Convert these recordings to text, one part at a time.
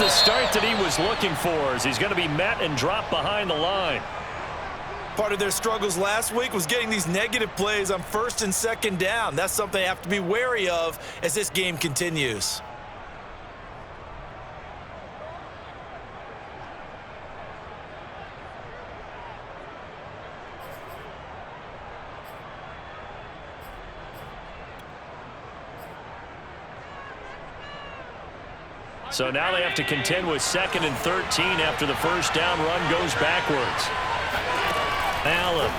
the start that he was looking for as he's going to be met and dropped behind the line. Part of their struggles last week was getting these negative plays on first and second down. That's something they have to be wary of as this game continues. So now they have to contend with 2nd and 13 after the first down run goes backwards. Allen.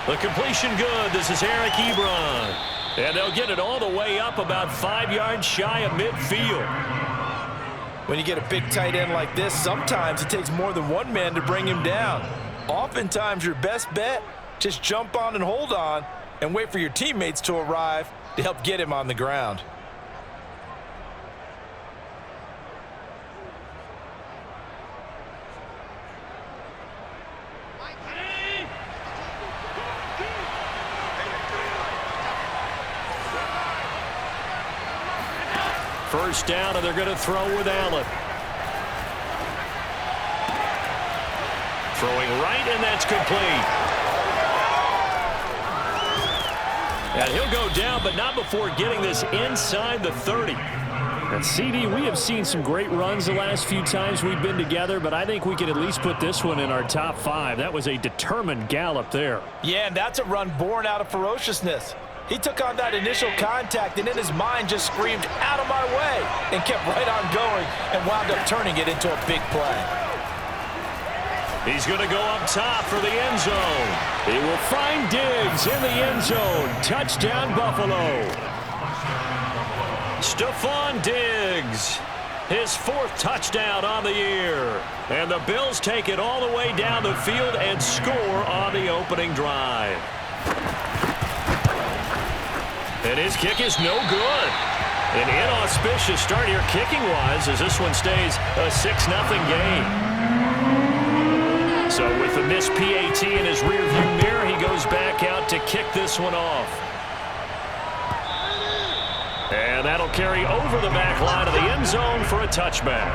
The completion good. This is Eric Ebron. And they'll get it all the way up about 5 yards shy of midfield. When you get a big tight end like this, sometimes it takes more than one man to bring him down. Oftentimes your best bet, just jump on and hold on and wait for your teammates to arrive to help get him on the ground. First down, and they're going to throw with Allen. Throwing right, and that's complete. And he'll go down, but not before getting this inside the 30. And CD, we have seen some great runs the last few times we've been together, but I think we can at least put this one in our top 5. That was a determined gallop there. Yeah, and that's a run born out of ferociousness. He took on that initial contact and in his mind just screamed, "Out of my way," and kept right on going and wound up turning it into a big play. He's going to go up top for the end zone. He will find Diggs in the end zone. Touchdown, Buffalo. Stephon Diggs, his 4th touchdown on the year. And the Bills take it all the way down the field and score on the opening drive. And his kick is no good. An inauspicious start here kicking-wise as this one stays a 6-0 game. So with the missed PAT in his rearview mirror, he goes back out to kick this one off. And that'll carry over the back line of the end zone for a touchback.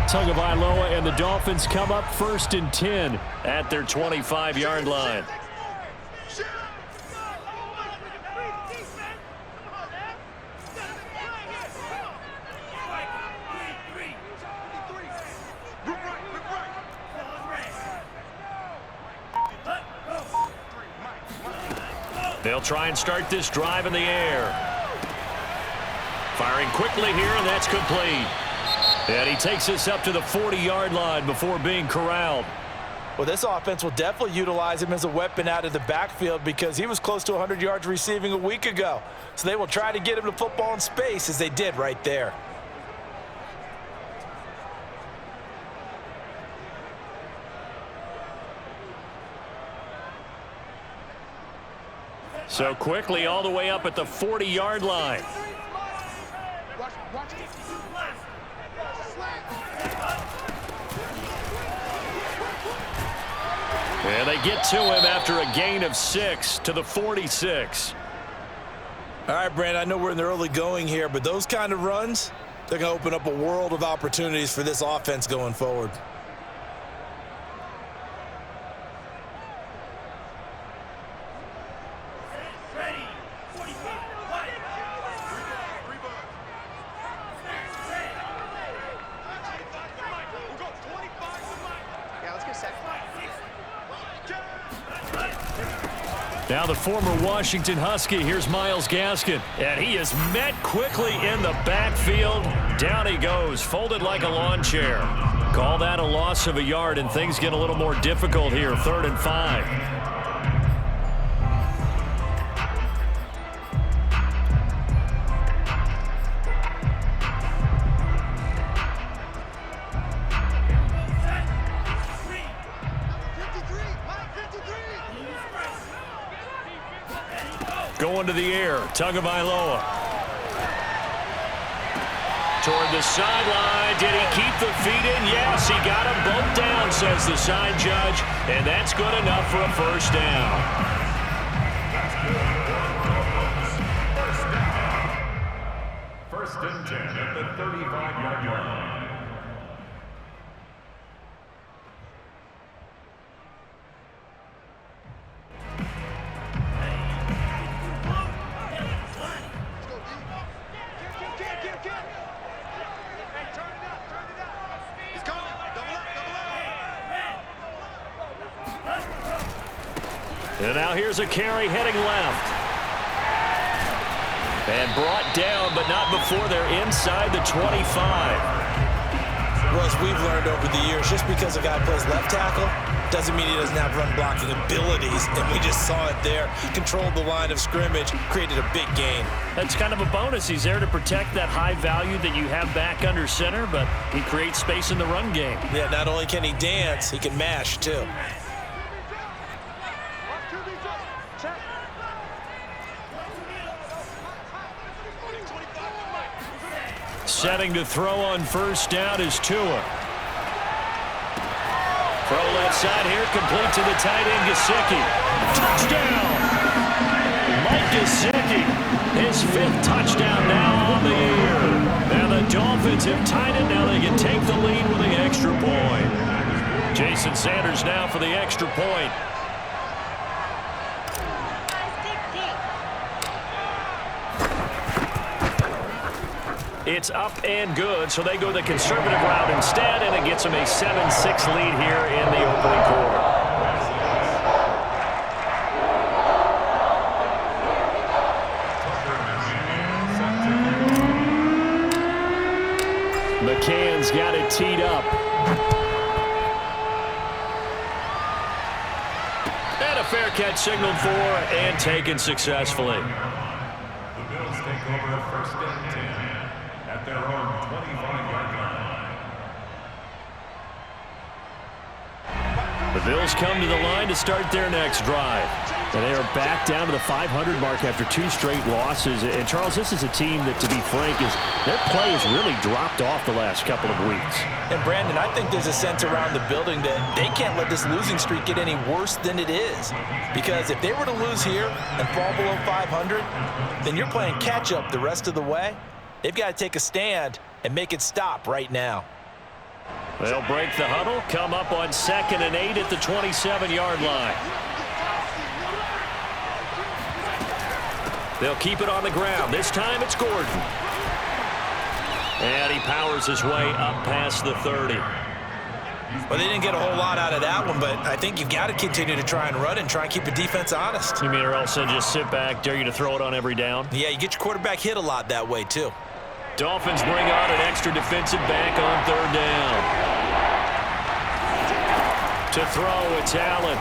Tagovailoa and the Dolphins come up 1st and 10 at their 25-yard line. They'll try and start this drive in the air. Firing quickly here, and that's complete. And he takes this up to the 40-yard line before being corralled. Well, this offense will definitely utilize him as a weapon out of the backfield because he was close to 100 yards receiving a week ago. So they will try to get him to football in space as they did right there. So quickly all the way up at the 40-yard line. And they get to him after a gain of 6 to the 46. All right, Brandon, I know we're in the early going here, but those kind of runs, they're going to open up a world of opportunities for this offense going forward. Now the former Washington Husky, here's Myles Gaskin. And he is met quickly in the backfield. Down he goes, folded like a lawn chair. Call that a loss of a yard, and things get a little more difficult here, 3rd and 5. Going to the air, Tagovailoa. toward the sideline. Did he keep the feet in? Yes, he got them both down, says the side judge. And that's good enough for a first down. First and 10 at the 35-yard line. And now here's a carry heading left. And brought down, but not before they're inside the 25. Russ, we've learned over the years, just because a guy plays left tackle doesn't mean he doesn't have run blocking abilities. And we just saw it there. Controlled the line of scrimmage, created a big gain. That's kind of a bonus. He's there to protect that high value that you have back under center, but he creates space in the run game. Yeah, not only can he dance, he can mash too. Setting to throw on first down is Tua. Throw left side here, complete to the tight end, Gesicki. Touchdown! Mike Gesicki, his 5th touchdown now on the year. Now the Dolphins have tied it. Now they can take the lead with the extra point. Jason Sanders now for the extra point. It's up and good, so they go the conservative route instead, and it gets them a 7-6 lead here in the opening quarter. McCann's got it teed up. And a fair catch signaled for and taken successfully. The Bills take over first and 10 at their own 25-yard line. The Bills come to the line to start their next drive. And they are back down to the 500 mark after 2 straight losses. And, Charles, this is a team that, to be frank, their play has really dropped off the last couple of weeks. And, Brandon, I think there's a sense around the building that they can't let this losing streak get any worse than it is. Because if they were to lose here and fall below 500, then you're playing catch-up the rest of the way. They've got to take a stand and make it stop right now. They'll break the huddle, come up on 2nd and 8 at the 27-yard line. They'll keep it on the ground. This time it's Gordon. And he powers his way up past the 30. Well, they didn't get a whole lot out of that one, but I think you've got to continue to try and run and try and keep the defense honest. You mean or else they'll just sit back, dare you to throw it on every down? Yeah, you get your quarterback hit a lot that way, too. Dolphins bring on an extra defensive back on 3rd down. To throw, it's Allen.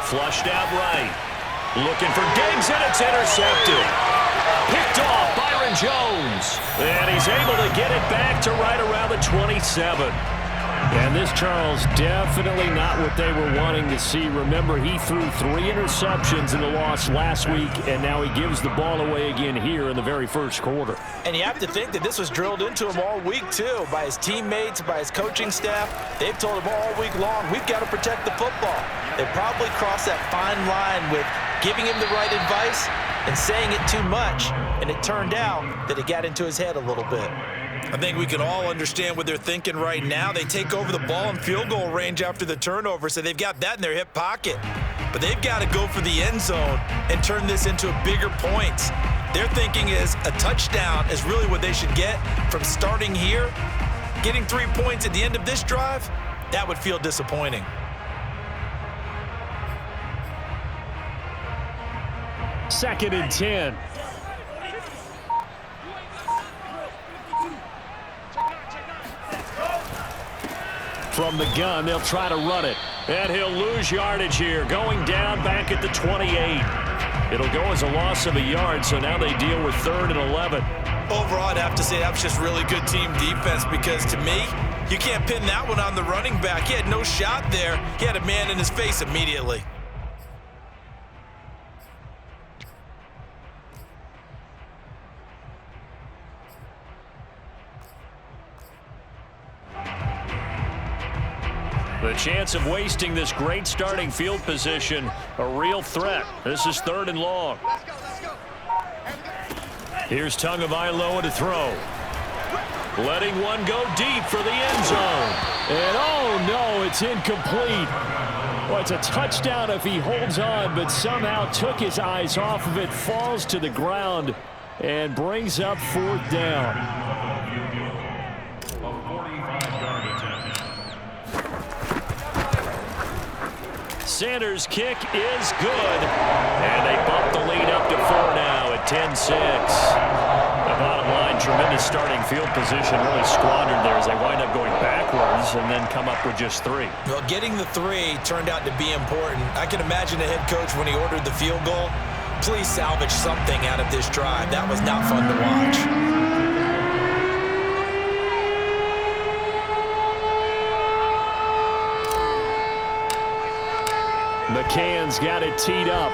Flushed out right. Looking for Diggs, and it's intercepted. Picked off Byron Jones. And he's able to get it back to right around the 27. And this, Charles, definitely not what they were wanting to see. Remember, he threw 3 interceptions in the loss last week, and now he gives the ball away again here in the very first quarter. And you have to think that this was drilled into him all week, too, by his teammates, by his coaching staff. They've told him all week long, we've got to protect the football. They probably crossed that fine line with giving him the right advice and saying it too much, and it turned out that it got into his head a little bit. I think we can all understand what they're thinking right now. They take over the ball in field goal range after the turnover, so they've got that in their hip pocket. But they've got to go for the end zone and turn this into bigger points. Their thinking is a touchdown is really what they should get from starting here. Getting 3 points at the end of this drive, that would feel disappointing. Second and 10. From the gun, they'll try to run it. And he'll lose yardage here, going down back at the 28. It'll go as a loss of a yard, so now they deal with 3rd and 11. Overall, I'd have to say that was just really good team defense because, to me, you can't pin that one on the running back. He had no shot there. He had a man in his face immediately. The chance of wasting this great starting field position, a real threat. This is 3rd and long. Here's Tagovailoa to throw. Letting one go deep for the end zone. And oh no, it's incomplete. Well, it's a touchdown if he holds on, but somehow took his eyes off of it, falls to the ground, and brings up 4th down. Sanders' kick is good. And they bump the lead up to 4 now at 10-6. The bottom line, tremendous starting field position, really squandered there as they wind up going backwards and then come up with just 3. Well, getting the 3 turned out to be important. I can imagine the head coach when he ordered the field goal. Please salvage something out of this drive. That was not fun to watch. McCann's got it teed up.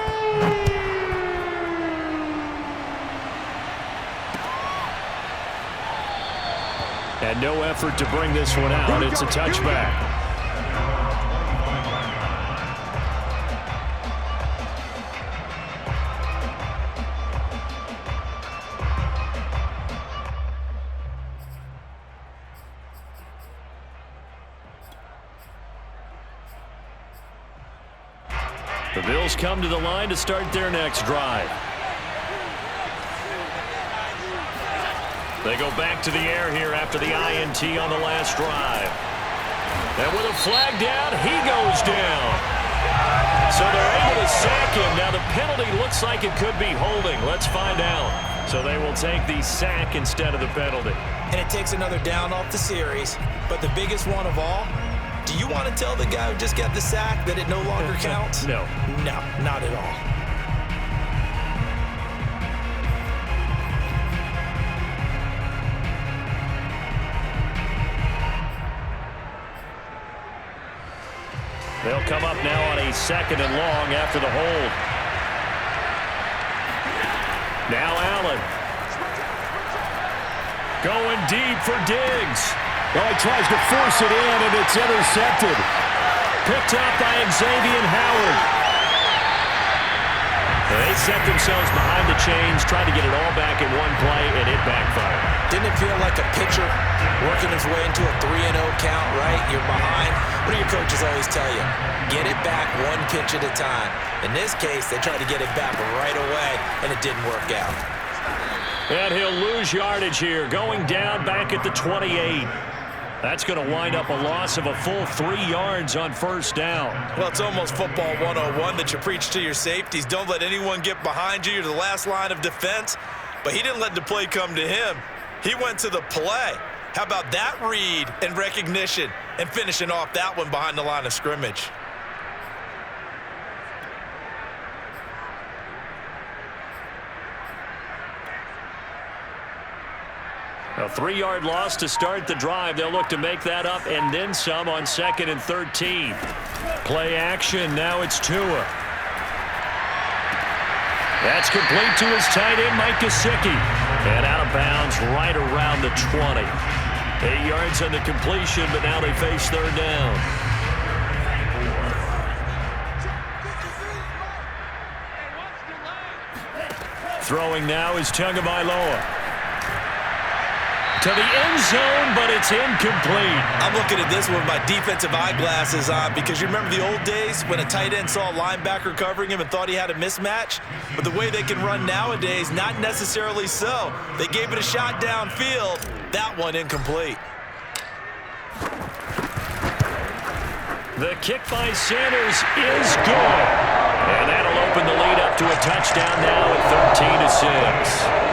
And no effort to bring this one out. It's a touchback. The Bills come to the line to start their next drive. They go back to the air here after the INT on the last drive. And with a flag down, he goes down. So they're able to sack him. Now the penalty looks like it could be holding. Let's find out. So they will take the sack instead of the penalty. And it takes another down off the series. But the biggest one of all, do you want to tell the guy who just got the sack that it no longer counts? No. No, not at all. They'll come up now on a 2nd and long after the hold. Now Allen. Going deep for Diggs. Well, he tries to force it in, and it's intercepted. Picked up by Xavier Howard. They set themselves behind the chains, tried to get it all back in one play, and it backfired. Didn't it feel like a pitcher working his way into a 3-0 count, right? You're behind. What do your coaches always tell you? Get it back one pitch at a time. In this case, they tried to get it back right away, and it didn't work out. And he'll lose yardage here, going down back at the 28. That's going to wind up a loss of a full 3 yards on 1st down. Well, it's almost football 101 that you preach to your safeties. Don't let anyone get behind you. You're the last line of defense. But he didn't let the play come to him. He went to the play. How about that read and recognition and finishing off that one behind the line of scrimmage? A 3-yard loss to start the drive. They'll look to make that up and then some on 2nd and 13. Play action. Now it's Tua. That's complete to his tight end, Mike Gesicki. And out of bounds right around the 20. 8 yards on the completion, but now they face 3rd down. Throwing now is Tagovailoa. To the end zone, but it's incomplete. I'm looking at this with my defensive eyeglasses on because you remember the old days when a tight end saw a linebacker covering him and thought he had a mismatch? But the way they can run nowadays, not necessarily so. They gave it a shot downfield. That one incomplete. The kick by Sanders is good. And that'll open the lead up to a touchdown now at 13-6.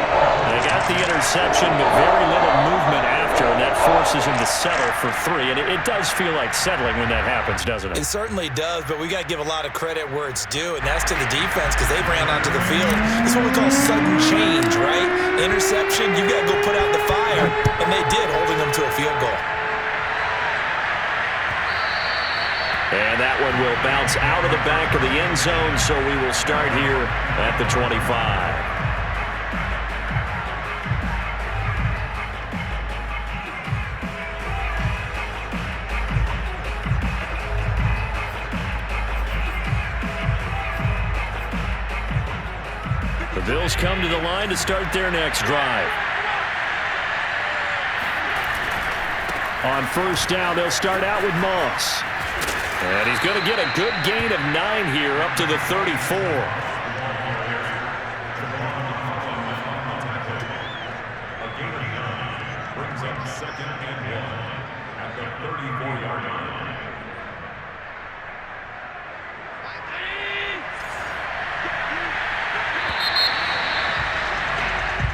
They got the interception, but very little movement after, and that forces him to settle for 3. And it does feel like settling when that happens, doesn't it? It certainly does, but we got to give a lot of credit where it's due, and that's to the defense because they ran onto the field. It's what we call sudden change, right? Interception, you got to go put out the fire, and they did, holding them to a field goal. And that one will bounce out of the back of the end zone, so we will start here at the 25. Bills come to the line to start their next drive. On first down, they'll start out with Moss. And he's going to get a good gain of 9 here up to the 34. Brings up 2nd and 1 at the 34-yard line.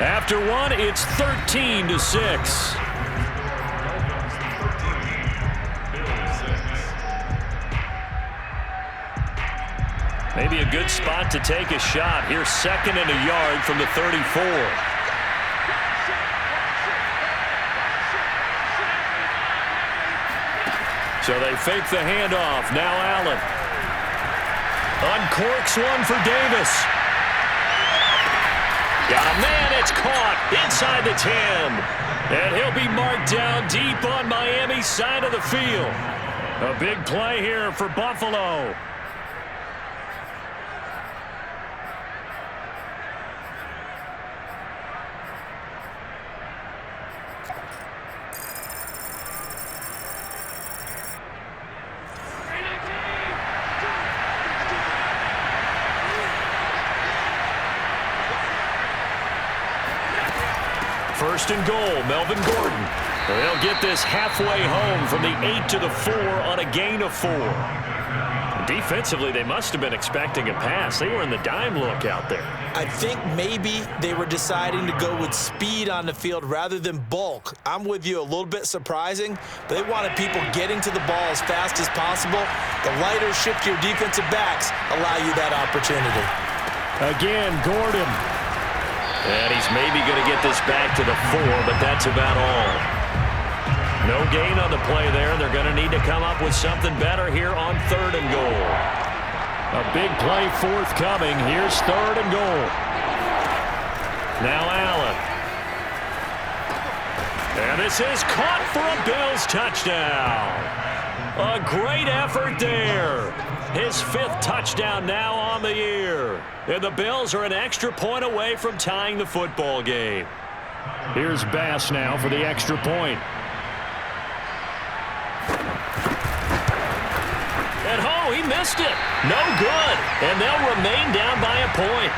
After one, it's 13-6. Maybe a good spot to take a shot. Here's 2nd and a yard from the 34. So they fake the handoff. Now Allen. Uncorks one for Davis. Got a man, it's caught inside the 10. And he'll be marked down deep on Miami's side of the field. A big play here for Buffalo. First and goal, Melvin Gordon. They'll get this halfway home from the 8 to the 4 on a gain of 4. Defensively, they must have been expecting a pass. They were in the dime look out there. I think maybe they were deciding to go with speed on the field rather than bulk. I'm with you, a little bit surprising. But they wanted people getting to the ball as fast as possible. The lighter, shiftier defensive backs allow you that opportunity. Again, Gordon. And he's maybe going to get this back to the 4, but that's about all. No gain on the play there. They're going to need to come up with something better here on 3rd and goal. A big play forthcoming. Here's 3rd and goal. Now Allen. And this is caught for a Bills touchdown. A great effort there. His 5th touchdown now on the year. And the Bills are an extra point away from tying the football game. Here's Bass now for the extra point. And oh, he missed it. No good. And they'll remain down by a point.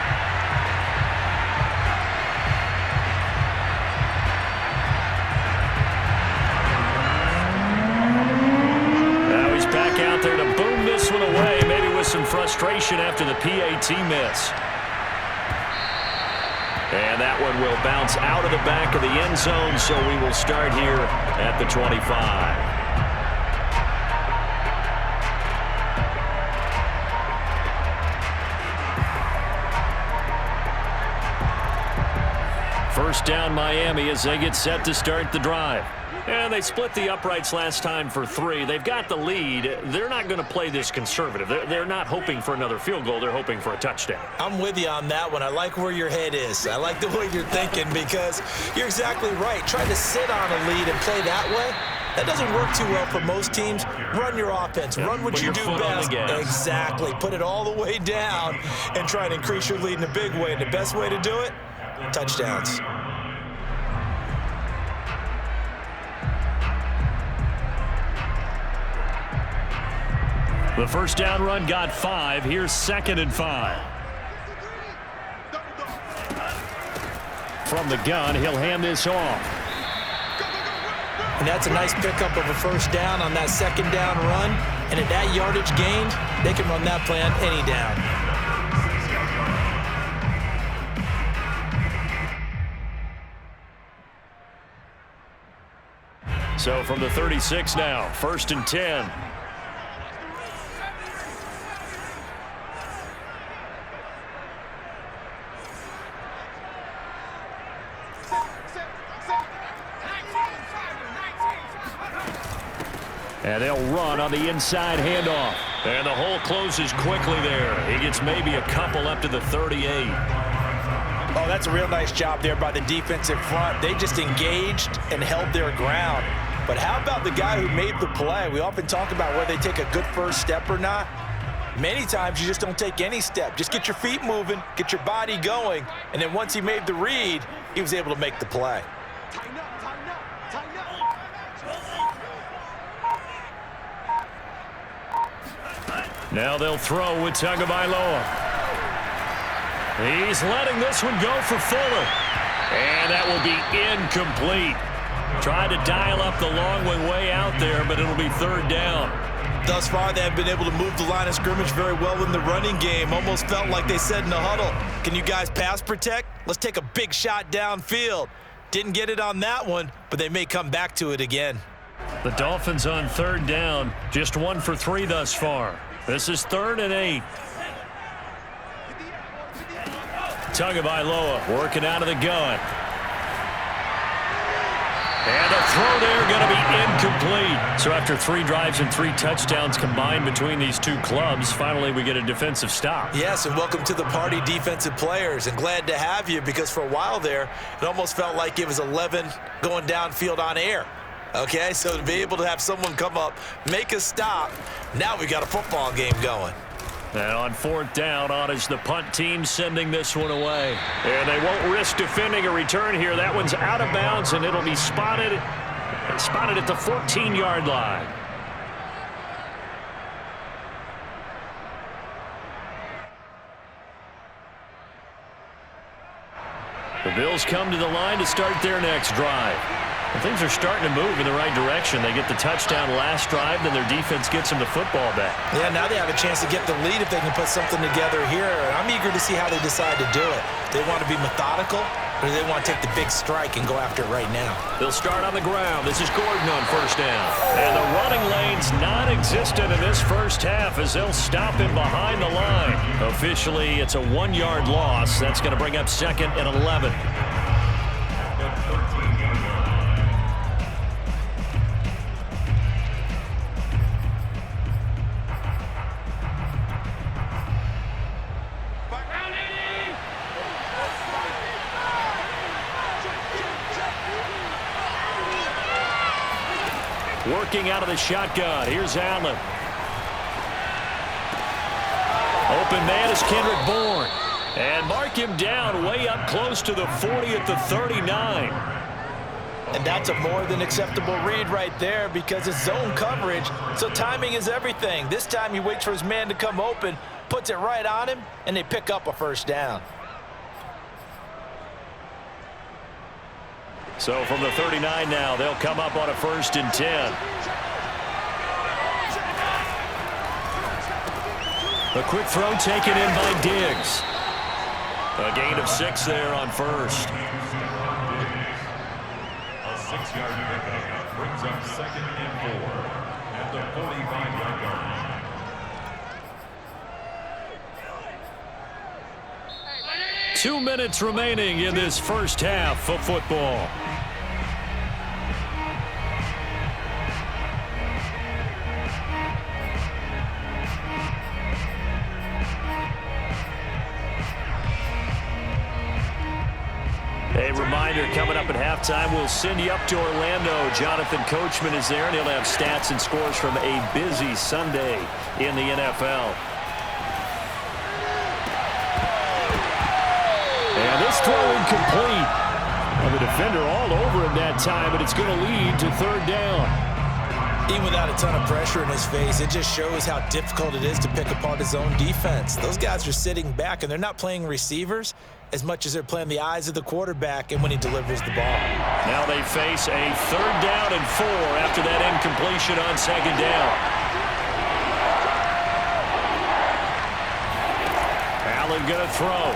Now he's back out there to boom this one away, maybe with some frustration after the PAT miss. And that one will bounce out of the back of the end zone, so we will start here at the 25. First down Miami as they get set to start the drive. And they split the uprights last time for 3. They've got the lead. They're not going to play this conservative. They're not hoping for another field goal. They're hoping for a touchdown. I'm with you on that one. I like where your head is. I like the way you're thinking because you're exactly right. Trying to sit on a lead and play that way, that doesn't work too well for most teams. Run your offense. Run what you do best. Exactly. Put it all the way down and try to increase your lead in a big way. And the best way to do it, touchdowns. The first down run got 5. Here's 2nd and 5. From the gun, he'll hand this off. And that's a nice pickup of a first down on that 2nd down run. And at that yardage gained, they can run that play on any down. So from the 36 now, 1st and 10. And they'll run on the inside handoff. And the hole closes quickly there. He gets maybe a couple up to the 38. Oh, that's a real nice job there by the defensive front. They just engaged and held their ground. But how about the guy who made the play? We often talk about whether they take a good first step or not. Many times you just don't take any step. Just get your feet moving, get your body going, and then once he made the read, he was able to make the play. Now they'll throw with Tagovailoa. He's letting this one go for Fuller. And that will be incomplete. Tried to dial up the long one way out there, but it'll be third down. Thus far, they have been able to move the line of scrimmage very well in the running game. Almost felt like they said in the huddle, can you guys pass protect? Let's take a big shot downfield. Didn't get it on that one, but they may come back to it again. The Dolphins on third down, just 1 for 3 thus far. This is 3rd and 8. Tagovailoa working out of the gun. And a throw there going to be incomplete. So after 3 drives and 3 touchdowns combined between these two clubs, finally we get a defensive stop. Yes, and welcome to the party, defensive players. And glad to have you, because for a while there, it almost felt like it was 11 going downfield on air. Okay, so to be able to have someone come up, make a stop, now we got a football game going. And on 4th down, on is the punt team sending this one away. And they won't risk defending a return here. That one's out of bounds, and it'll be spotted at the 14-yard line. The Bills come to the line to start their next drive. And things are starting to move in the right direction. They get the touchdown last drive, then their defense gets them the football back. Yeah, now they have a chance to get the lead if they can put something together here. And I'm eager to see how they decide to do it. They want to be methodical, or do they want to take the big strike and go after it right now? They'll start on the ground. This is Gordon on first down. And the running lane's non-existent in this first half as they'll stop him behind the line. Officially, it's a 1-yard loss. That's going to bring up 2nd and 11. Working out of the shotgun. Here's Allen. Open man is Kendrick Bourne. And mark him down way up close to the 40 at the 39. And that's a more than acceptable read right there, because it's zone coverage, so timing is everything. This time he waits for his man to come open, puts it right on him, and they pick up a first down. So from the 39 now, they'll come up on a 1st and 10. A quick throw taken in by Diggs. A gain of 6 there on 1st. A 6-yard pickup brings up 2nd and 4 at the 45-yard line. Two minutes remaining in this first half of football. A reminder, coming up at halftime, we'll send you up to Orlando. Jonathan Coachman is there, and he'll have stats and scores from a busy Sunday in the NFL. And this throw incomplete. Well, the defender all over him that time, but it's going to lead to 3rd down. Even without a ton of pressure in his face, it just shows how difficult it is to pick apart his own defense. Those guys are sitting back, and they're not playing receivers as much as they're playing the eyes of the quarterback and when he delivers the ball. Now they face a 3rd down and 4 after that incompletion on 2nd down. Allen going to throw.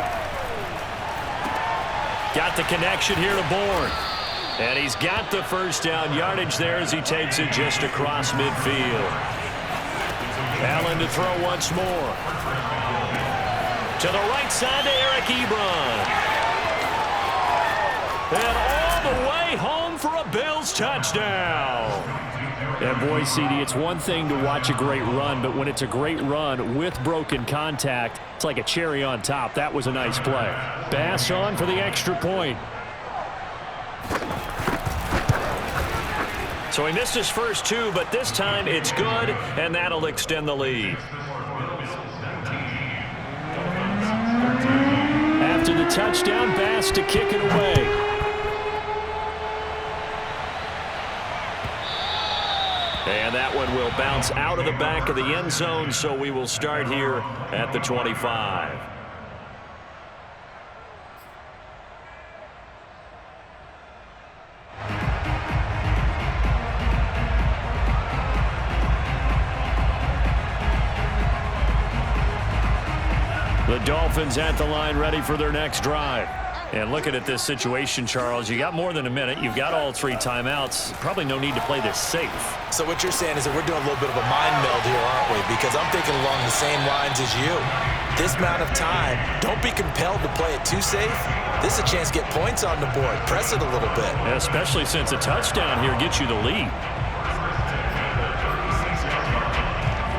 Got the connection here to Bourne. And he's got the first down yardage there as he takes it just across midfield. Allen to throw once more. To the right side to Eric Ebron. And all the way home for a Bills touchdown. And boy, CD, it's one thing to watch a great run, but when it's a great run with broken contact, it's like a cherry on top. That was a nice play. Bass on for the extra point. So he missed his first 2, but this time it's good, and that'll extend the lead. to the touchdown. Bass to kick it away. And that one will bounce out of the back of the end zone, so we will start here at the 25. The Dolphins at the line, ready for their next drive. And looking at this situation, Charles, you got more than a minute. You've got all 3 timeouts. Probably no need to play this safe. So what you're saying is that we're doing a little bit of a mind meld here, aren't we? Because I'm thinking along the same lines as you. This amount of time, don't be compelled to play it too safe. This is a chance to get points on the board. Press it a little bit. Yeah, especially since a touchdown here gets you the lead.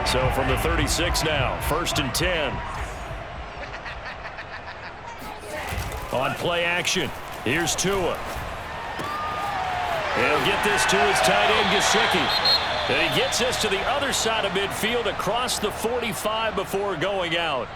So from the 36 now, 1st and 10. On play action, here's Tua. He'll get this to his tight end, Gesicki. And he gets this to the other side of midfield across the 45 before going out.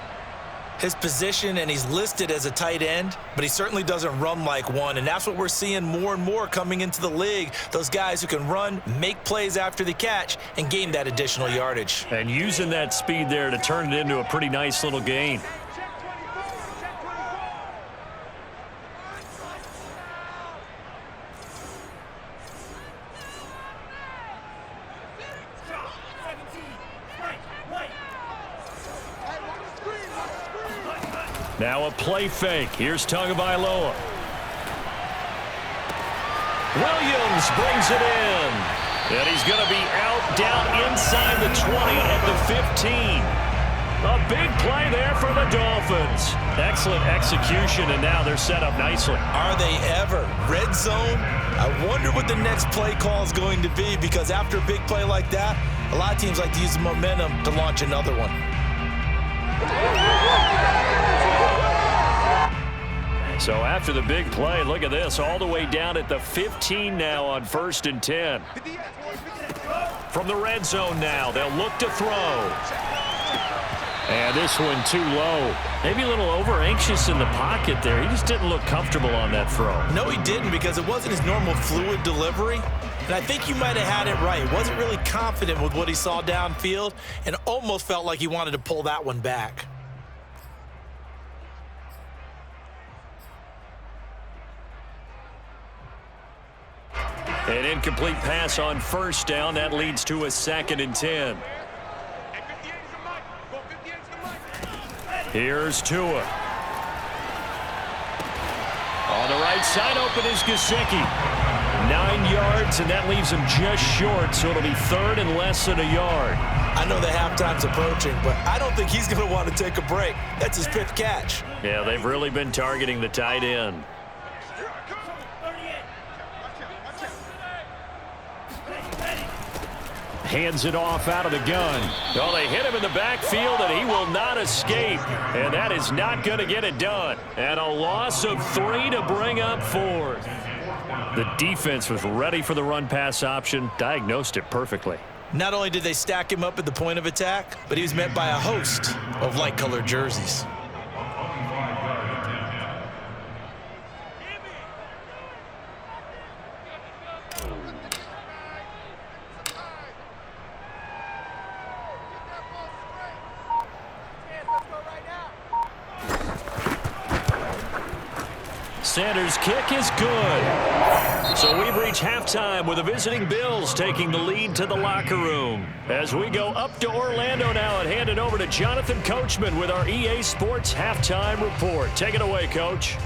His position, and he's listed as a tight end, but he certainly doesn't run like one, and that's what we're seeing more and more coming into the league. Those guys who can run, make plays after the catch, and gain that additional yardage. And using that speed there to turn it into a pretty nice little gain. Now a play fake. Here's Tagovailoa. Williams brings it in. And he's going to be out down inside the 20 at the 15. A big play there for the Dolphins. Excellent execution, and now they're set up nicely. Are they ever? Red zone? I wonder what the next play call is going to be, because after a big play like that, a lot of teams like to use the momentum to launch another one. So after the big play, look at this, all the way down at the 15 now on 1st and 10. From the red zone now, they'll look to throw. And this one too low. Maybe a little over-anxious in the pocket there. He just didn't look comfortable on that throw. No, he didn't, because it wasn't his normal fluid delivery. And I think he might have had it right. Wasn't really confident with what he saw downfield, and almost felt like he wanted to pull that one back. An incomplete pass on 1st down. That leads to a 2nd and 10. Here's Tua. On the right side, open is Gesicki. 9 yards, and that leaves him just short, so it'll be 3rd and less than a yard. I know the halftime's approaching, but I don't think he's going to want to take a break. That's his 5th catch. Yeah, they've really been targeting the tight end. Hands it off out of the gun. Oh, they hit him in the backfield, and he will not escape. And that is not going to get it done. And a loss of 3 to bring up 4th. The defense was ready for the run-pass option, diagnosed it perfectly. Not only did they stack him up at the point of attack, but he was met by a host of light-colored jerseys. Sanders' kick is good. So we've reached halftime with the visiting Bills taking the lead to the locker room. As we go up to Orlando now and hand it over to Jonathan Coachman with our EA Sports Halftime Report. Take it away, Coach.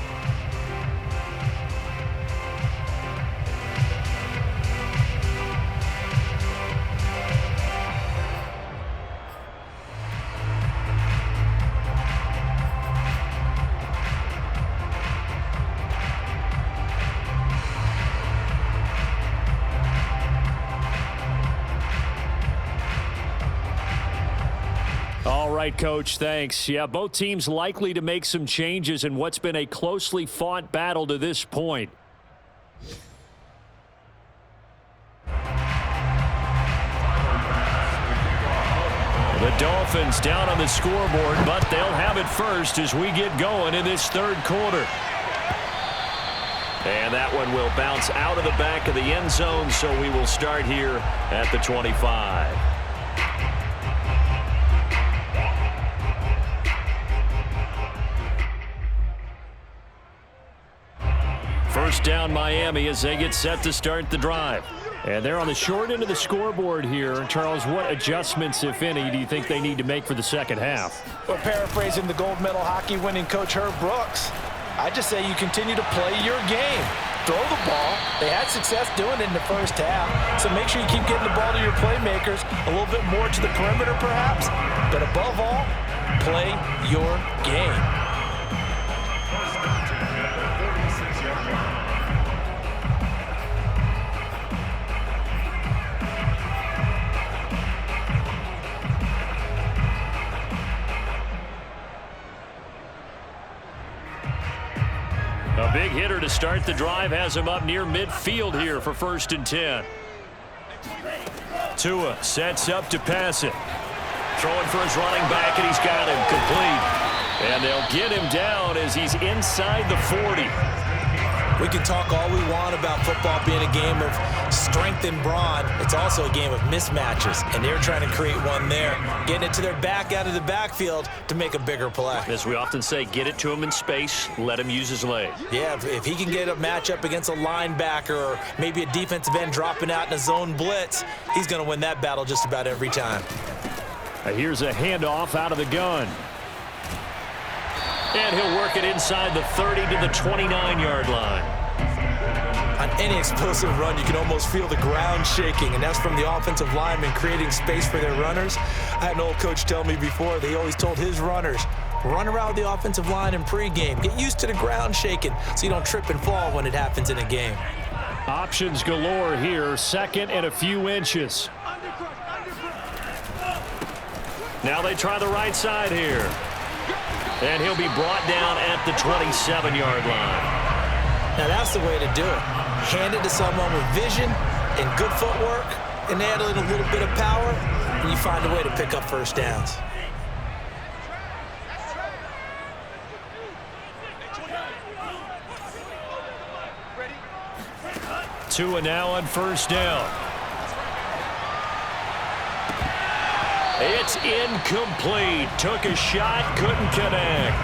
All right, Coach, thanks. Yeah, both teams likely to make some changes in what's been a closely fought battle to this point. The Dolphins down on the scoreboard, but they'll have it first as we get going in this third quarter. And that one will bounce out of the back of the end zone, so we will start here at the 25. First down Miami as they get set to start the drive. And they're on the short end of the scoreboard here. Charles, what adjustments, if any, do you think they need to make for the second half? Well, paraphrasing the gold medal hockey winning coach Herb Brooks, I just say you continue to play your game. Throw the ball. They had success doing it in the first half. So make sure you keep getting the ball to your playmakers, a little bit more to the perimeter perhaps. But above all, play your game. A big hitter to start the drive has him up near midfield here for 1st and 10. Tua sets up to pass it. Throwing for his running back, and he's got him complete. And they'll get him down as he's inside the 40. We can talk all we want about football being a game of strength and brawn. It's also a game of mismatches, and they're trying to create one there, getting it to their back out of the backfield to make a bigger play. As we often say, get it to him in space, let him use his leg. Yeah, if he can get a matchup against a linebacker or maybe a defensive end dropping out in a zone blitz, he's going to win that battle just about every time. Here's a handoff out of the gun. And he'll work it inside the 30 to the 29-yard line. On any explosive run, you can almost feel the ground shaking, and that's from the offensive linemen creating space for their runners. I had an old coach tell me before, they always told his runners, run around the offensive line in pregame. Get used to the ground shaking so you don't trip and fall when it happens in a game. Options galore here, 2nd and a few inches. Now they try the right side here. And he'll be brought down at the 27-yard line. Now that's the way to do it. Hand it to someone with vision and good footwork, and add in a little bit of power, and you find a way to pick up first downs. Tua now on 1st down. It's incomplete. Took a shot, couldn't connect.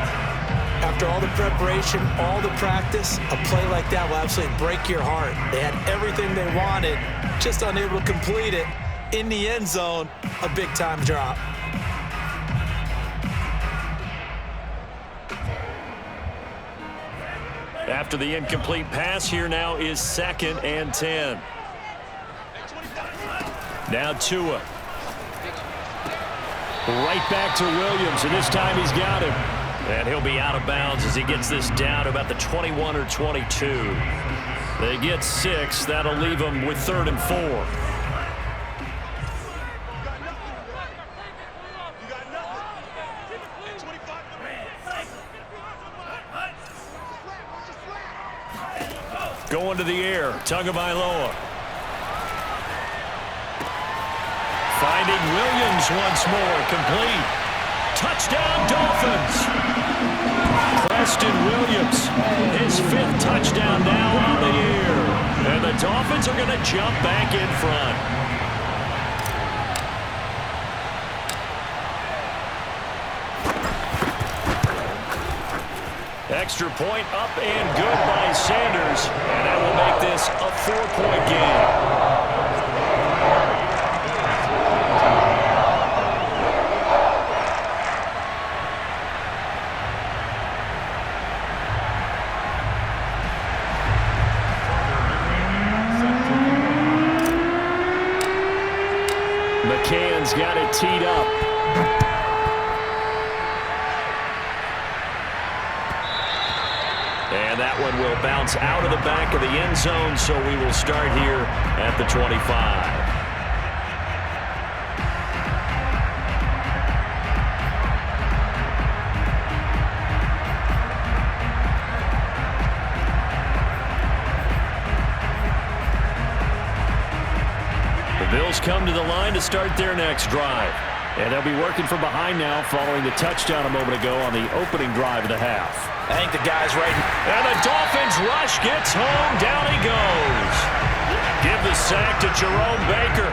After all the preparation, all the practice, a play like that will absolutely break your heart. They had everything they wanted, just unable to complete it. In the end zone, a big-time drop. After the incomplete pass, here now is 2nd and 10. Now Tua. Right back to Williams, and this time he's got him. And he'll be out of bounds as he gets this down to about the 21 or 22. They get 6. That'll leave them with 3rd and 4. Going to the air, Tagovailoa. Finding Williams once more, complete. Touchdown, Dolphins. Preston Williams, his 5th touchdown now on the year. And the Dolphins are going to jump back in front. Extra point up and good by Sanders. And that will make this a 4-point game. McCann's got it teed up. And that one will bounce out of the back of the end zone, so we will start here at the 25. The Bills come to the line to start their next drive. And they'll be working from behind now following the touchdown a moment ago on the opening drive of the half. I think the guy's right. And the Dolphins rush gets home. Down he goes. Give the sack to Jerome Baker.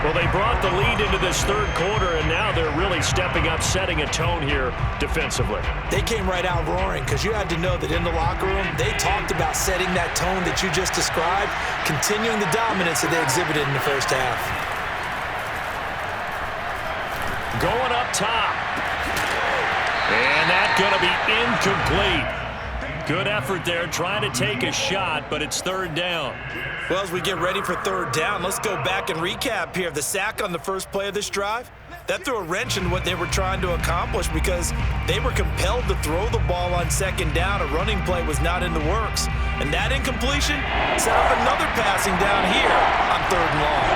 Well, they brought the lead into this third quarter, and now they're really stepping up, setting a tone here defensively. They came right out roaring because you had to know that in the locker room, they talked about setting that tone that you just described, continuing the dominance that they exhibited in the first half. Going up top. And that's going to be incomplete. Good effort there, trying to take a shot, but it's third down. Well, as we get ready for third down, let's go back and recap here. The sack on the first play of this drive, that threw a wrench in what they were trying to accomplish because they were compelled to throw the ball on second down. A running play was not in the works. And that incompletion set up another passing down here on third and long.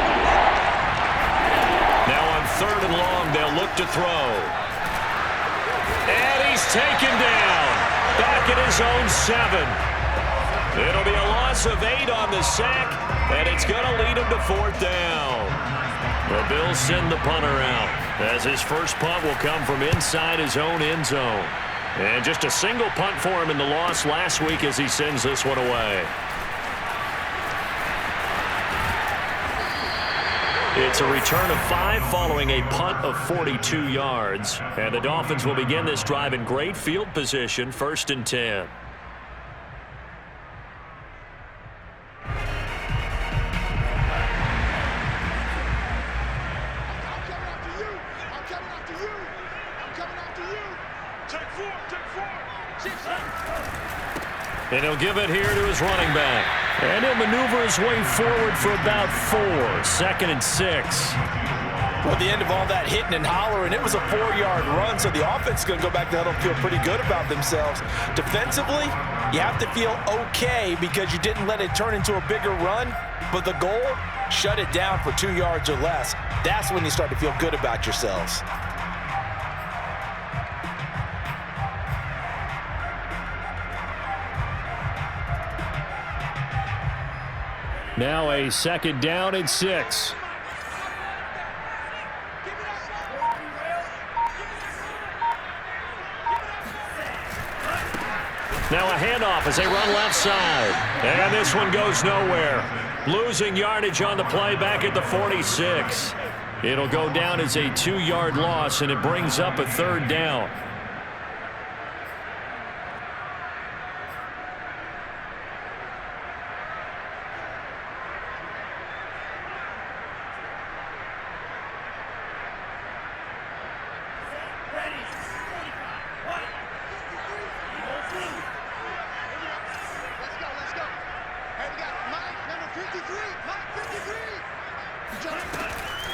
Now on third and long, they'll look to throw. And he's taken down. Back at his own 7. It'll be a loss of 8 on the sack, and it's going to lead him to fourth down. The Bills send the punter out, as his first punt will come from inside his own end zone. And just a single punt for him in the loss last week as he sends this one away. It's a return of 5 following a punt of 42 yards. And the Dolphins will begin this drive in great field position, 1st and 10. And he'll give it here to his running back. And he'll maneuver his way forward for about 4. 2nd and 6. Well, the end of all that hitting and hollering, it was a 4-yard run, so the offense is going to go back to huddle and feel pretty good about themselves. Defensively, you have to feel okay because you didn't let it turn into a bigger run, but the goal, shut it down for 2 yards or less. That's when you start to feel good about yourselves. Now a 2nd down and 6. Now a handoff as they run left side. And this one goes nowhere. Losing yardage on the play back at the 46. It'll go down as a 2-yard loss, and it brings up a 3rd down.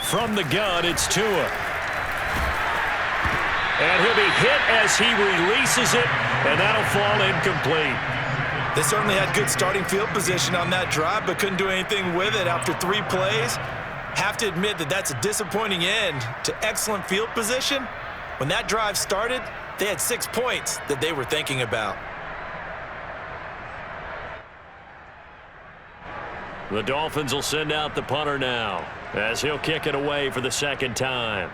From the gun, it's Tua. And he'll be hit as he releases it, and that'll fall incomplete. They certainly had good starting field position on that drive, but couldn't do anything with it after 3 plays. Have to admit that that's a disappointing end to excellent field position. When that drive started, they had 6 points that they were thinking about. The Dolphins will send out the punter now, as he'll kick it away for the 2nd time.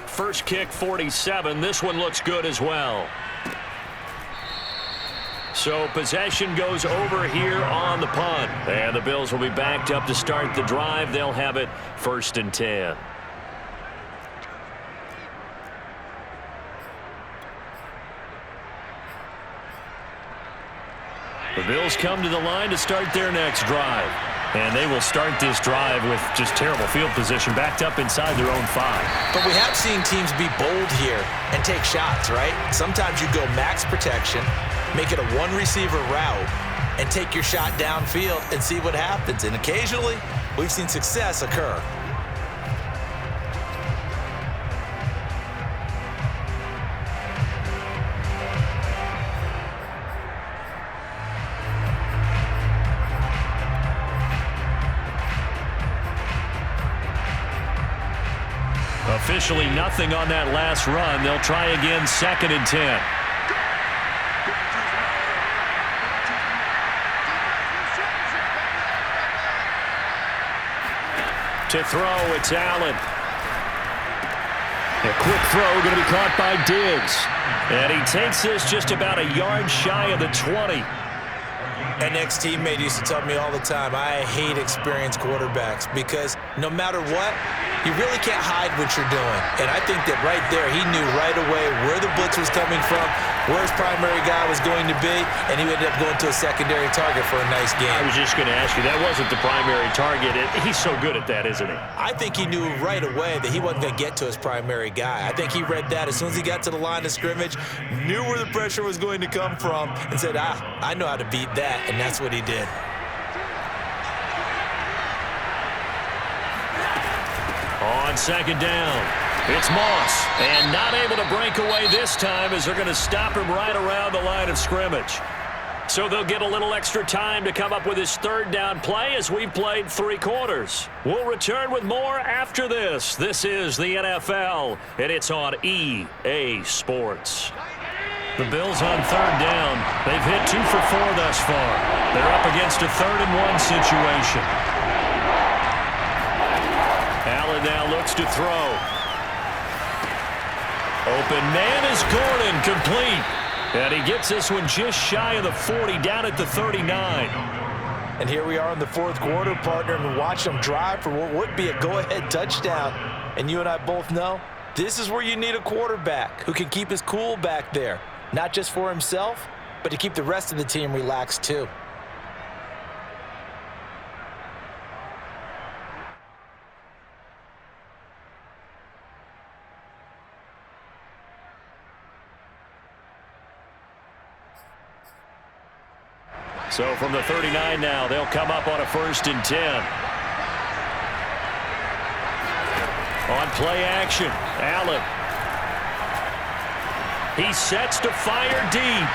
First kick, 47. This one looks good as well. So possession goes over here on the punt. And the Bills will be backed up to start the drive. They'll have it 1st and 10. The Bills come to the line to start their next drive. And they will start this drive with just terrible field position, backed up inside their own 5. But we have seen teams be bold here and take shots, right? Sometimes you go max protection, make it a 1-receiver route, and take your shot downfield and see what happens. And occasionally, we've seen success occur. Officially nothing on that last run. They'll try again, 2nd and 10. To throw, it's Allen. A quick throw going to be caught by Diggs. And he takes this just about a yard shy of the 20. An ex-teammate used to tell me all the time, I hate experienced quarterbacks because no matter what, you really can't hide what you're doing. And I think that right there, he knew right away where the blitz was coming from, where his primary guy was going to be, and he ended up going to a secondary target for a nice game. I was just going to ask you, that wasn't the primary target. He's so good at that, isn't he? I think he knew right away that he wasn't going to get to his primary guy. I think he read that as soon as he got to the line of scrimmage, knew where the pressure was going to come from, and said, I know how to beat that, and that's what he did. On second down, it's Moss, and not able to break away this time as they're going to stop him right around the line of scrimmage. So they'll get a little extra time to come up with his third down play as we've played 3 quarters. We'll return with more after this. This is the NFL, and it's on EA Sports. The Bills on third down. They've hit 2 for 4 thus far. They're up against a 3rd-and-1 situation. Allen now looks to throw. Open man is Gordon, complete. And he gets this one just shy of the 40, down at the 39. And here we are in the 4th quarter, partner, and watch them drive for what would be a go-ahead touchdown. And you and I both know this is where you need a quarterback who can keep his cool back there. Not just for himself, but to keep the rest of the team relaxed too. So from the 39 now, they'll come up on a 1st and 10. On play action, Allen. He sets to fire deep.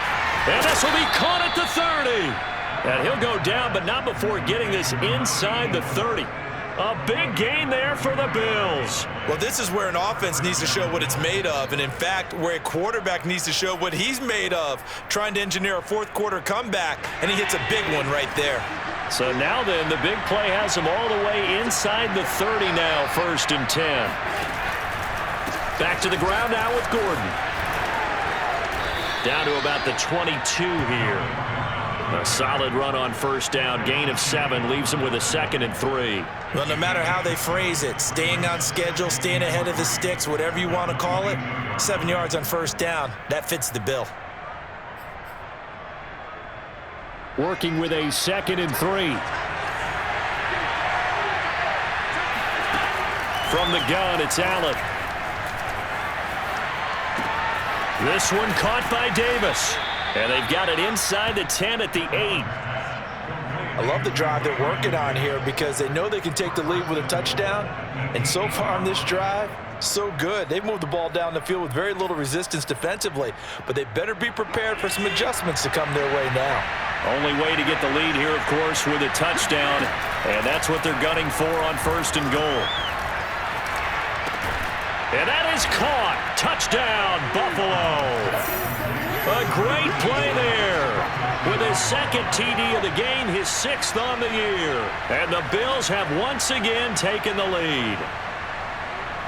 And this will be caught at the 30. And he'll go down, but not before getting this inside the 30. A big gain there for the Bills. Well, this is where an offense needs to show what it's made of, and in fact, where a quarterback needs to show what he's made of, trying to engineer a 4th quarter comeback, and he hits a big one right there. So now then, the big play has him all the way inside the 30 now, 1st and 10. Back to the ground now with Gordon. Down to about the 22 here. A solid run on 1st down, gain of 7, leaves him with a 2nd and 3. Well, no matter how they phrase it, staying on schedule, staying ahead of the sticks, whatever you want to call it, 7 yards on 1st down, that fits the bill. Working with a 2nd and 3. From the gun, it's Allen. This one caught by Davis. And they've got it inside the 10 at the 8. I love the drive they're working on here because they know they can take the lead with a touchdown. And so far on this drive, so good. They've moved the ball down the field with very little resistance defensively, but they better be prepared for some adjustments to come their way now. Only way to get the lead here, of course, with a touchdown, and that's what they're gunning for on 1st and goal. And that is caught. Touchdown, Buffalo. A great play there. With his 2nd TD of the game, his 6th on the year. And the Bills have once again taken the lead.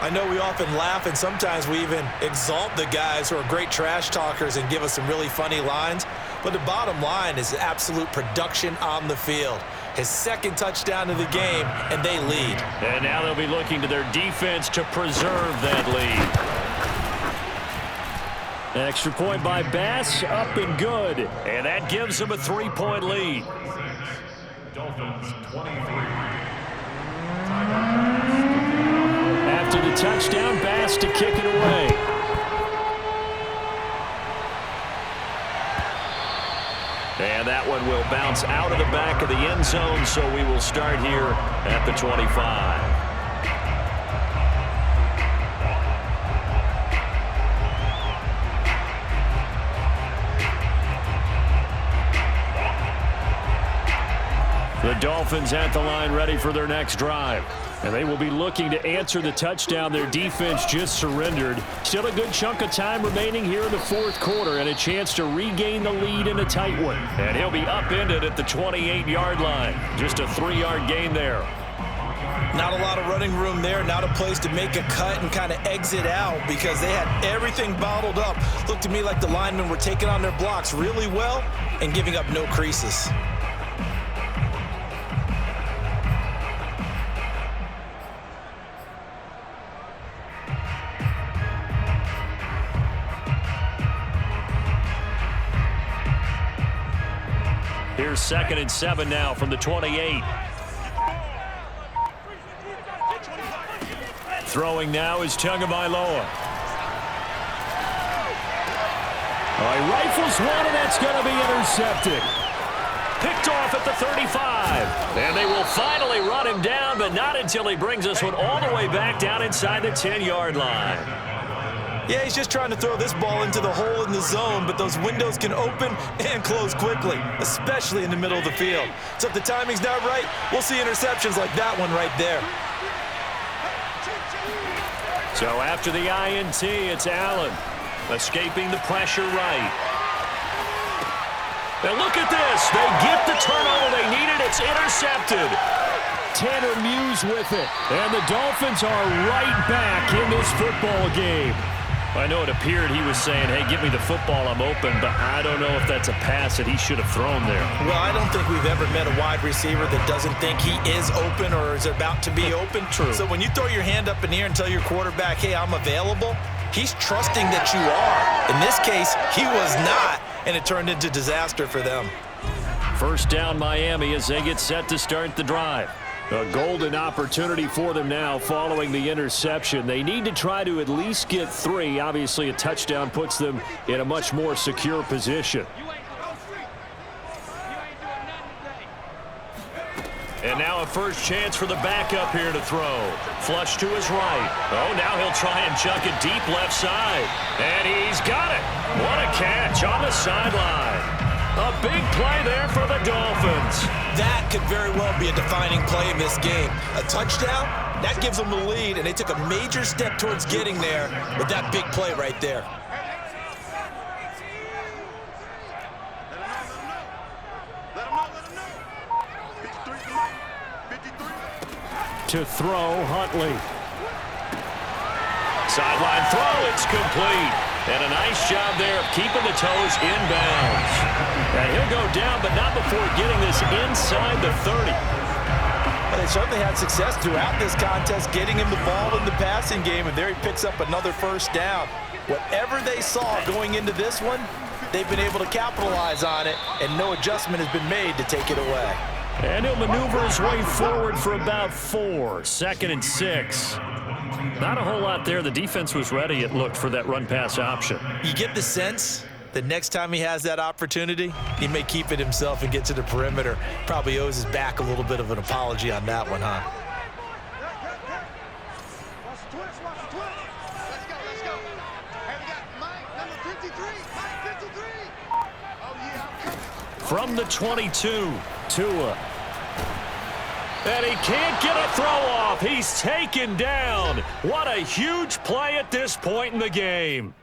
I know we often laugh, and sometimes we even exalt the guys who are great trash talkers and give us some really funny lines. But the bottom line is absolute production on the field. His 2nd touchdown of the game, and they lead. And now they'll be looking to their defense to preserve that lead. Extra point by Bass, up and good. And that gives them a 3-point lead. Dolphins 23. After the touchdown, Bass to kick it away. And that one will bounce out of the back of the end zone, so we will start here at the 25. The Dolphins at the line ready for their next drive. And they will be looking to answer the touchdown their defense just surrendered. Still a good chunk of time remaining here in the 4th quarter and a chance to regain the lead in a tight one. And he'll be upended at the 28-yard line. Just a 3-yard gain there. Not a lot of running room there, not a place to make a cut and kind of exit out because they had everything bottled up. Looked to me like the linemen were taking on their blocks really well and giving up no creases. Here's 2nd and 7 now from the 28. Throwing now is Tagovailoa. He rifles one, and that's going to be intercepted. Picked off at the 35. And they will finally run him down, but not until he brings this one all the way back down inside the 10-yard line. Yeah, he's just trying to throw this ball into the hole in the zone, but those windows can open and close quickly, especially in the middle of the field. So if the timing's not right, we'll see interceptions like that one right there. So after the INT, it's Allen escaping the pressure right. Now look at this. They get the turnover they needed. It's intercepted. Tanner Muse with it. And the Dolphins are right back in this football game. I know it appeared he was saying, hey, give me the football, I'm open, but I don't know if that's a pass that he should have thrown there. Well, I don't think we've ever met a wide receiver that doesn't think he is open or is about to be open. True. So when you throw your hand up in the air and tell your quarterback, hey, I'm available, he's trusting that you are. In this case, he was not, and it turned into disaster for them. First down Miami as they get set to start the drive. A golden opportunity for them now following the interception. They need to try to at least get 3. Obviously, a touchdown puts them in a much more secure position. And now a first chance for the backup here to throw. Flush to his right. Oh, now he'll try and chuck it deep left side. And he's got it. What a catch on the sideline. A big play there for the Dolphins. That could very well be a defining play in this game. A touchdown, that gives them the lead, and they took a major step towards getting there with that big play right there. To throw, Huntley. Sideline throw, it's complete. And a nice job there of keeping the toes inbounds. And he'll go down, but not before getting this inside the 30. Well, they certainly had success throughout this contest, getting him the ball in the passing game, and there he picks up another first down. Whatever they saw going into this one, they've been able to capitalize on it, and no adjustment has been made to take it away. And he'll maneuver his way forward for about 4. 2nd and 6. Not a whole lot there. The defense was ready, it looked, for that run-pass option. You get the sense that next time he has that opportunity, he may keep it himself and get to the perimeter. Probably owes his back a little bit of an apology on that one, huh? From the 22, Tua. And he can't get a throw off. He's taken down. What a huge play at this point in the game.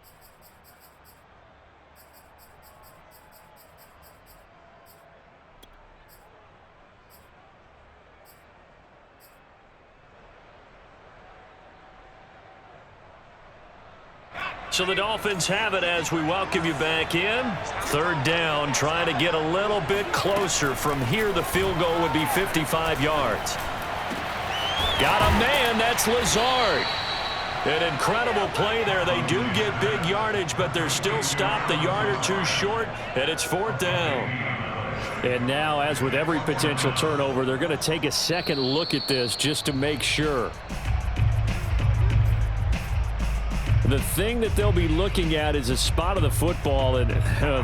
So the Dolphins have it as we welcome you back in. 3rd down, trying to get a little bit closer. From here, the field goal would be 55 yards. Got a man, that's Lazard. An incredible play there. They do get big yardage, but they're still stopped a yard or 2 short, and it's 4th down. And now, as with every potential turnover, they're going to take a second look at this just to make sure. The thing that they'll be looking at is a spot of the football, and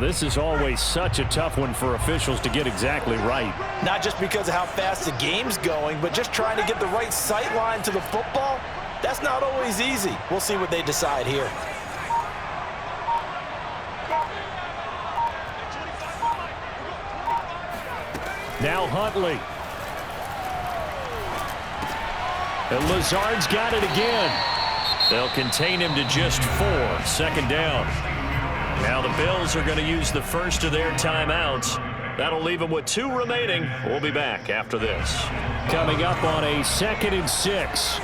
this is always such a tough one for officials to get exactly right. Not just because of how fast the game's going, but just trying to get the right sight line to the football. That's not always easy. We'll see what they decide here. Now Huntley. And Lazard's got it again. They'll contain him to just 4. 2nd down. Now the Bills are going to use the first of their timeouts. That'll leave him with 2 remaining. We'll be back after this. Coming up on a 2nd and 6.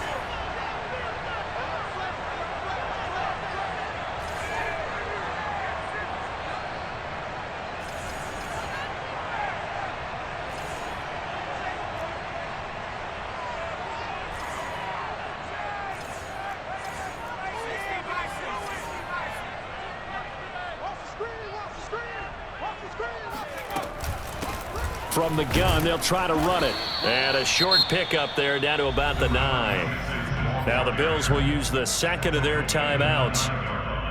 From the gun, they'll try to run it. And a short pickup there down to about the 9. Now the Bills will use the 2nd of their timeouts.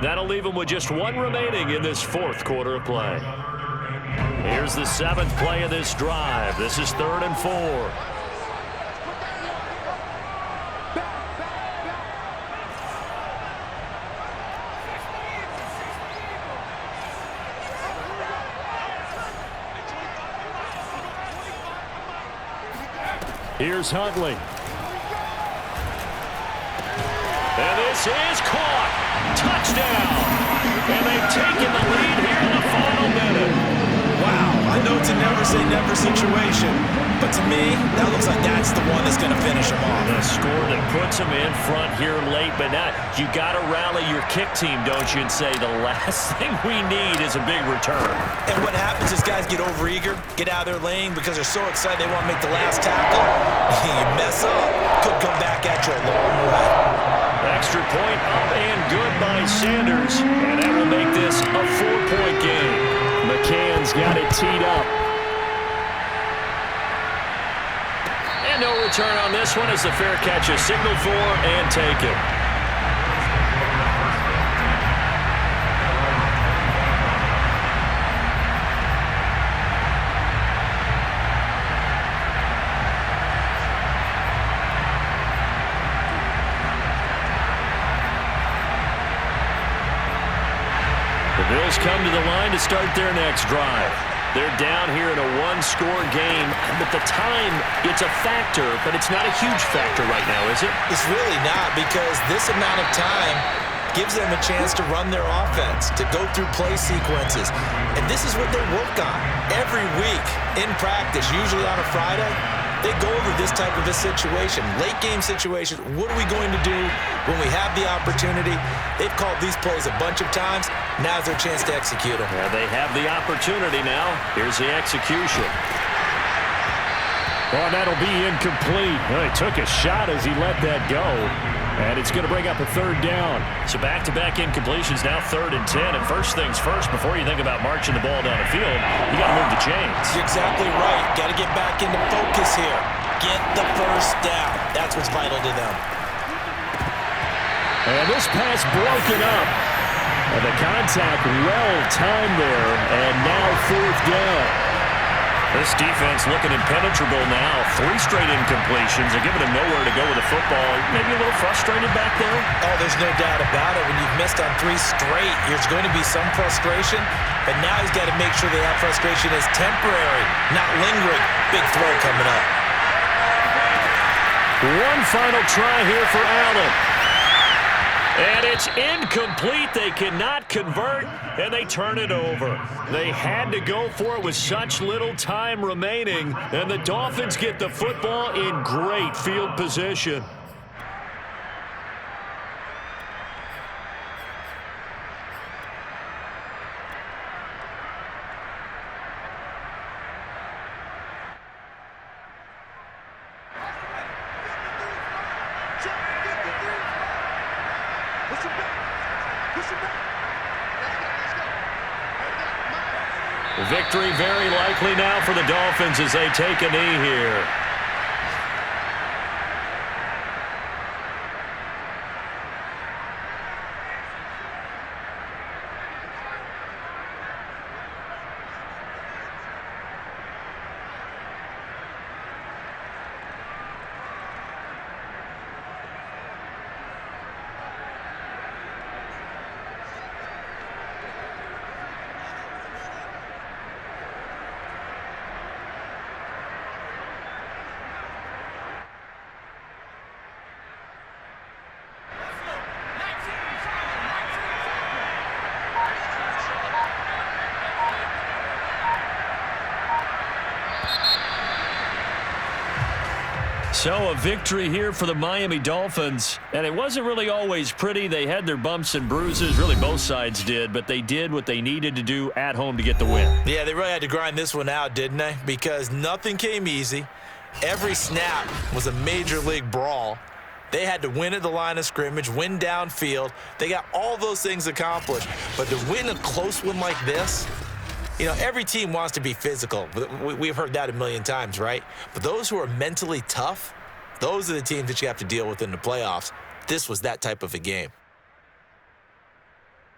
That'll leave them with just 1 remaining in this 4th quarter of play. Here's the 7th play of this drive. This is 3rd and 4. Here's Huntley. And this is caught. Touchdown. And they've taken the lead here in the final minute. Wow, I know it's a never-say-never situation, but to me, that looks like that's the one that's going to finish them off. The score that puts them in front here late, but not. You got to rally your kick team, don't you, and say the last thing we need is a big return. And what happens is guys get overeager, get out of their lane because they're so excited they want to make the last tackle. You mess up, could come back at you a long way. Extra point up and good by Sanders, and that will make this a 4-point game. McCann's got it teed up. And no return on this one as the fair catch is signaled for and taken. The Bills come to the line to start their next drive. They're down here in a 1-score game, but the time, it's a factor, but it's not a huge factor right now, is it? It's really not, because this amount of time gives them a chance to run their offense, to go through play sequences. And this is what they work on every week in practice, usually on a Friday. They go over this type of a situation, late game situation. What are we going to do when we have the opportunity? They've called these plays a bunch of times. Now's their chance to execute them. Yeah, they have the opportunity now. Here's the execution. Oh, that'll be incomplete. Well, he took a shot as he let that go. And it's going to bring up a 3rd down. So back-to-back incompletions, now 3rd and 10. And first things first, before you think about marching the ball down the field, you got to move the chains. You're exactly right. Got to get back into focus here. Get the first down. That's what's vital to them. And this pass broken up. And the contact well-timed there. And now 4th down. This defense looking impenetrable now. 3 straight incompletions. They're giving him nowhere to go with the football. Maybe a little frustrated back there? Oh, there's no doubt about it. When you've missed on 3 straight, there's going to be some frustration. But now he's got to make sure that frustration is temporary, not lingering. Big throw coming up. One final try here for Allen. And it's incomplete. They cannot convert, and they turn it over. They had to go for it with such little time remaining, and the Dolphins get the football in great field position. Victory very likely now for the Dolphins as they take a knee here. So a victory here for the Miami Dolphins. And it wasn't really always pretty. They had their bumps and bruises. Really, both sides did. But they did what they needed to do at home to get the win. Yeah, they really had to grind this one out, didn't they? Because nothing came easy. Every snap was a major league brawl. They had to win at the line of scrimmage, win downfield. They got all those things accomplished. But to win a close one like this, you know, every team wants to be physical. We've heard that a million times, right? But those who are mentally tough, those are the teams that you have to deal with in the playoffs. This was that type of a game.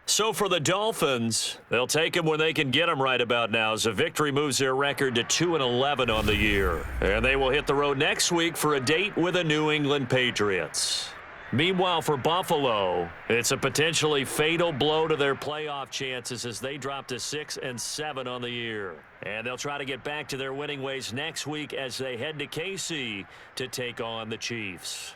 So for the Dolphins, they'll take them when they can get them right about now, as a victory moves their record to 2-11 on the year. And they will hit the road next week for a date with the New England Patriots. Meanwhile, for Buffalo, it's a potentially fatal blow to their playoff chances as they drop to 6-7 on the year. And they'll try to get back to their winning ways next week as they head to KC to take on the Chiefs.